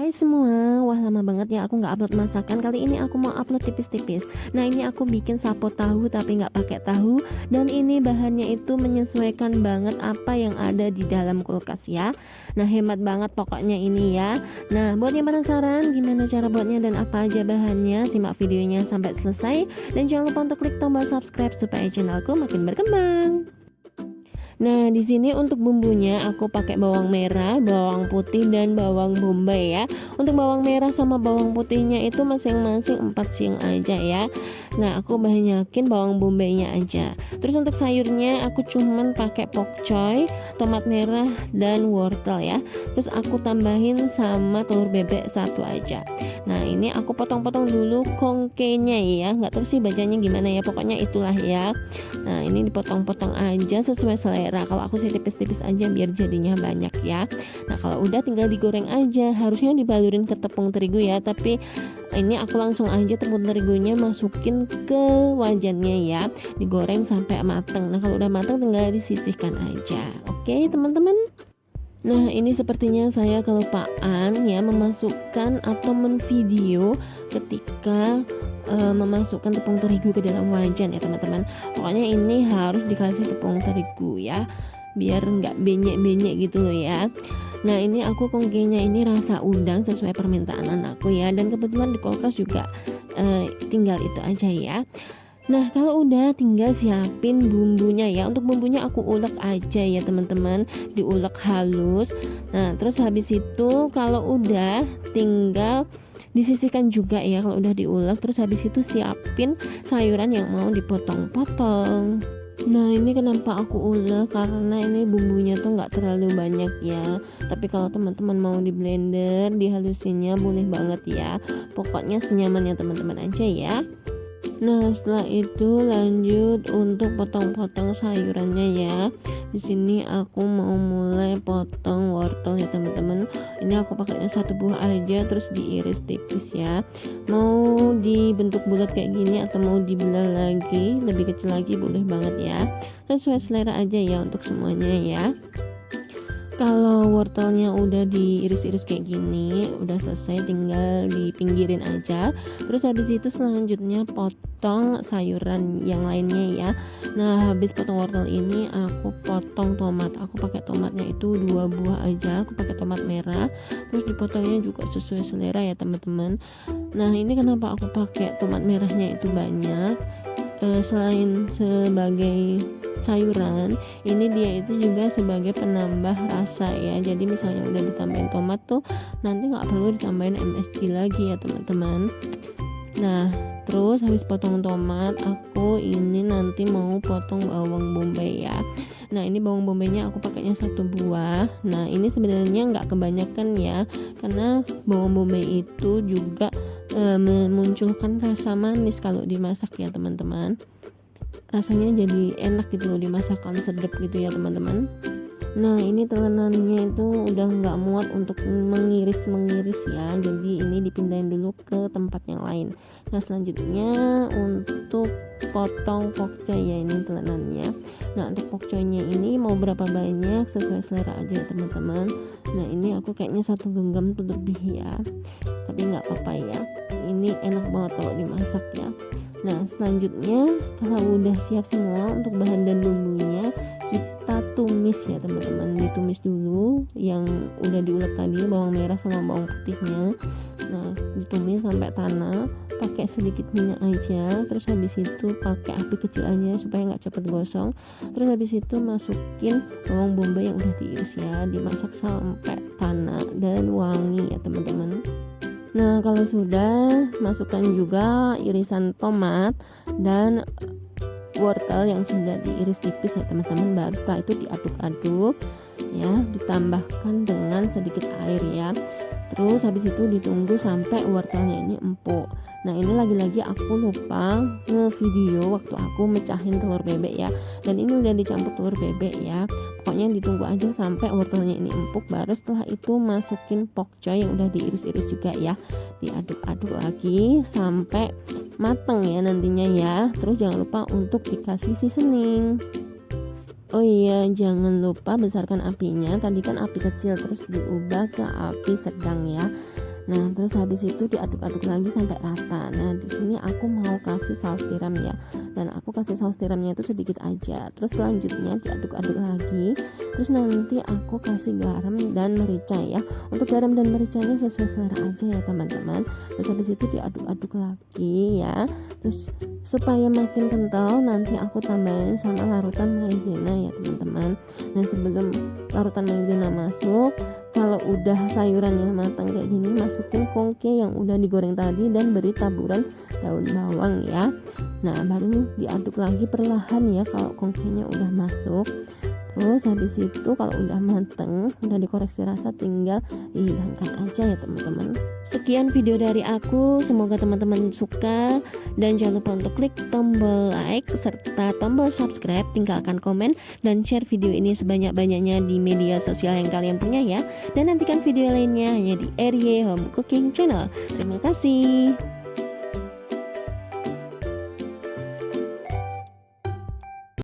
Hai semua, wah lama banget ya aku nggak upload masakan. Kali ini aku mau upload tipis-tipis. Nah ini aku bikin sapo tahu tapi nggak pakai tahu. Dan ini bahannya itu menyesuaikan banget apa yang ada di dalam kulkas ya. Nah hemat banget pokoknya ini ya. Nah buat yang penasaran gimana cara buatnya dan apa aja bahannya, simak videonya sampai selesai. Dan jangan lupa untuk klik tombol subscribe supaya channelku makin berkembang. Nah, di sini untuk bumbunya aku pakai bawang merah, bawang putih dan bawang bombay ya. Untuk bawang merah sama bawang putihnya itu masing-masing 4 siung aja ya. Nah, aku banyakin bawang bombaynya aja. Terus untuk sayurnya aku cuman pakai pokcoy, tomat merah dan wortel ya. Terus aku tambahin sama telur bebek satu aja. Nah, ini aku potong-potong dulu kongkenya ya. Nggak tahu sih bacanya gimana ya. Pokoknya itulah ya. Nah, ini dipotong-potong aja sesuai selera. Kalau aku sih tipis-tipis aja biar jadinya banyak ya. Nah, kalau udah tinggal digoreng aja. Harusnya dibalurin ke tepung terigu ya, tapi ini aku langsung aja tepung terigunya masukin ke wajannya ya. Digoreng sampai matang. Nah, kalau udah matang tinggal disisihkan aja. Oke, teman-teman. Nah, ini sepertinya saya kelupaan ya memasukkan atau menvideo ketika memasukkan tepung terigu ke dalam wajan ya teman-teman. Pokoknya ini harus dikasih tepung terigu ya, biar nggak benyek-benyek gitu loh ya. Nah, ini aku kongkenya ini rasa udang sesuai permintaan anakku ya, dan kebetulan di kulkas juga tinggal itu aja ya. Nah, kalau udah tinggal siapin bumbunya ya. Untuk bumbunya aku ulek aja ya teman-teman, diulek halus. Nah, terus habis itu kalau udah tinggal disisihkan juga ya kalau udah diulek. Terus habis itu siapin sayuran yang mau dipotong-potong. Nah, ini kenapa aku ulek karena ini bumbunya tuh nggak terlalu banyak ya. Tapi kalau teman-teman mau di blender, dihalusinnya boleh banget ya. Pokoknya senyamannya teman-teman aja ya. Nah, setelah itu lanjut untuk potong-potong sayurannya ya. Di sini aku mau mulai potong wortel ya teman-teman. Ini aku pakainya satu buah aja, terus diiris tipis ya. Mau dibentuk bulat kayak gini atau mau dibelah lagi, lebih kecil lagi boleh banget ya. Sesuai selera aja ya untuk semuanya ya. Kalau wortelnya udah diiris-iris kayak gini, udah selesai, tinggal dipinggirin aja. Terus habis itu selanjutnya potong sayuran yang lainnya ya. Nah, habis potong wortel ini aku potong tomat. Aku pakai tomatnya itu 2 buah aja. Aku pakai tomat merah. Terus dipotongnya juga sesuai selera ya teman-teman. Nah, ini kenapa aku pakai tomat merahnya itu banyak? Selain sebagai sayuran, ini dia itu juga sebagai penambah rasa ya. Jadi misalnya udah ditambahin tomat tuh nanti nggak perlu ditambahin MSG lagi ya teman-teman. Nah, terus habis potong tomat aku ini nanti mau potong bawang bombay ya. Nah, ini bawang bombaynya aku pakainya 1 buah. Nah, ini sebenarnya nggak kebanyakan ya, karena bawang bombay itu juga memunculkan rasa manis kalau dimasak ya teman-teman. Rasanya jadi enak gitu loh dimasakkan, sedap gitu ya teman-teman. Nah, ini telenannya itu udah nggak muat untuk mengiris ya, jadi ini dipindahin dulu ke tempat yang lain. Nah, selanjutnya untuk potong pokcoy ya, ini telenannya. Nah, untuk pokcoynya ini mau berapa banyak sesuai selera aja ya teman-teman. Nah, ini aku kayaknya 1 genggam tuh lebih ya, tapi nggak apa-apa ya, ini enak banget kalau dimasak ya. Nah, selanjutnya kalau udah siap semua untuk bahan dan bumbunya, kita tumis ya teman-teman. Ditumis dulu yang udah diulek tadi, bawang merah sama bawang putihnya. Nah, ditumis sampai tanah, pakai sedikit minyak aja. Terus habis itu pakai api kecil aja supaya nggak cepet gosong. Terus habis itu masukin bawang bombay yang udah diiris ya, dimasak sampai tanah dan wangi ya teman-teman. Nah, kalau sudah, masukkan juga irisan tomat dan wortel yang sudah diiris tipis ya teman-teman. Baru setelah itu diaduk-aduk ya, ditambahkan dengan sedikit air ya. Terus habis itu ditunggu sampai wortelnya ini empuk. Nah, ini lagi-lagi aku lupa ngevideo waktu aku mecahin telur bebek ya. Dan ini udah dicampur telur bebek ya. Pokoknya ditunggu aja sampai wortelnya ini empuk, baru setelah itu masukin pokcoy yang udah diiris-iris juga ya. Diaduk-aduk lagi sampai mateng ya nantinya ya. Terus jangan lupa untuk dikasih seasoning. Oh iya, jangan lupa besarkan apinya. Tadi kan api kecil, terus diubah ke api sedang ya. Nah, terus habis itu diaduk-aduk lagi sampai rata. Nah, di sini aku mau kasih saus tiram ya. Dan aku kasih saus tiramnya itu sedikit aja. Terus selanjutnya diaduk-aduk lagi. Terus nanti aku kasih garam dan merica ya. Untuk garam dan mericanya sesuai selera aja ya teman-teman. Terus habis itu diaduk-aduk lagi ya. Terus supaya makin kental nanti aku tambahin sama larutan maizena ya teman-teman. Nah, sebelum larutan maizena masuk, kalau udah sayurannya matang kayak gini, masukin kongke yang udah digoreng tadi dan beri taburan daun bawang ya. Nah, baru diaduk lagi perlahan ya kalau kongkenya udah masuk. Terus habis itu kalau udah mateng, udah dikoreksi rasa, tinggal dihidangkan aja ya teman-teman. Sekian video dari aku, semoga teman-teman suka dan jangan lupa untuk klik tombol like serta tombol subscribe, tinggalkan komen dan share video ini sebanyak-banyaknya di media sosial yang kalian punya ya. Dan nantikan video lainnya hanya di RY Home Cooking Channel. Terima kasih.